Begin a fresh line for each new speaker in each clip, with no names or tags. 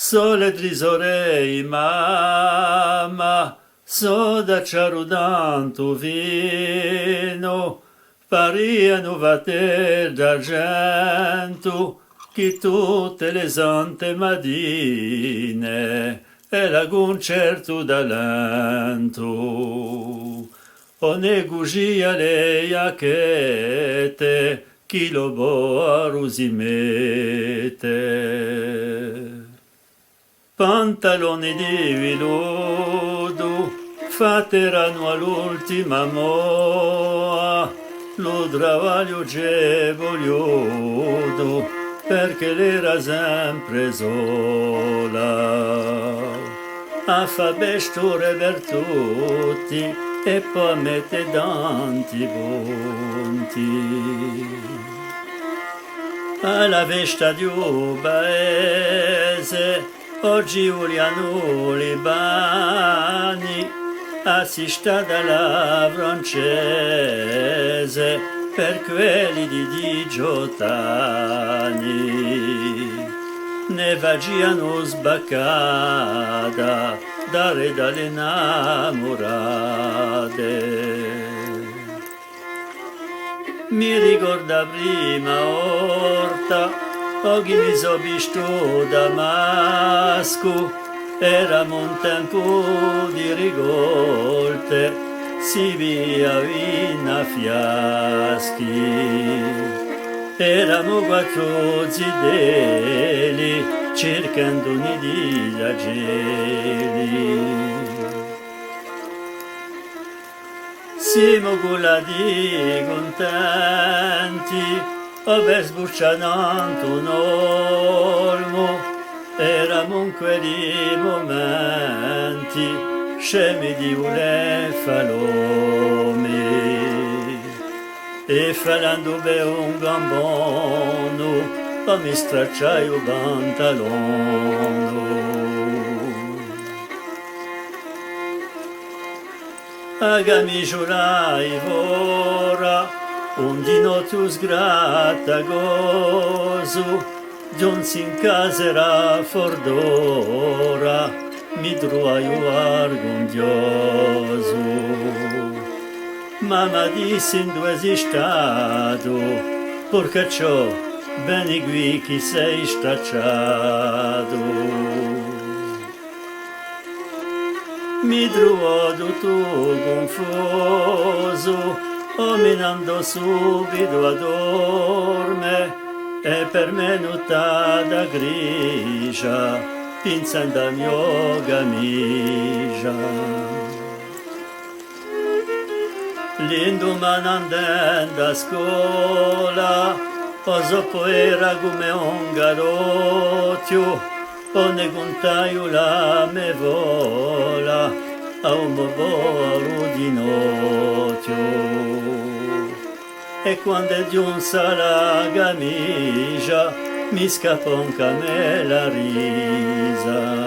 Sole trisorei mama, soda ciarudantu vino, pariano vater d'argento, che tutte le sante madine e la concerto d'alento. O ne gugia lei a chete, chi lo boa rusimete. Pantaloni di veludo, fatteranno all'ultima moa, lo travaglio vogliodo, perché l'era sempre sola. A fa besture per tutti, e poi mette tanti punti. Alla vesta di un paese, oggi Giuliano Libani assista dalla francese per quelli di Giottani. Ne vagiano sbaccata dare dalle innamorate. Mi ricorda prima orta, oggi mi so visto Damasco, era un tempo di rigolte, si via vina fiaschi. Eramo quattro zideli, cercando nidi agili. Siamo colati contenti, aver sbucciato un olmo, eravamo in quei momenti, scemi di ule falomi. E falando be un gambono, a mi stracciai un pantalone. Aga mi giurai ora, un di notte sgratta gozo, John si incaserà fordora, mi trovai argondioso. Mamma disse in due sei stato, porca ciò, bene qui chi sei stacciato. Mi trovo tutto confuso, ominando subito a dorme, e per me nottata grigia, pensando a mia camicia. L'indomani andando a scuola, oso poi era come un garotto, o ne contai la me vola a un bobolo di notte. E quando giunse la camicia mi scappò un camella risa.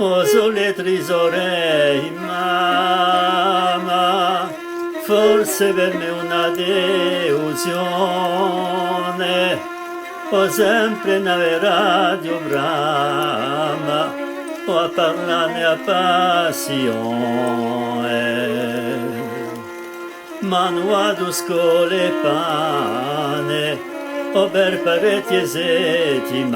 O sole trisorei mamma, forse per me una delusione, ho sempre una radio brama, o a parlarne a passione. Manuado scole pane, o per parecchie settimane.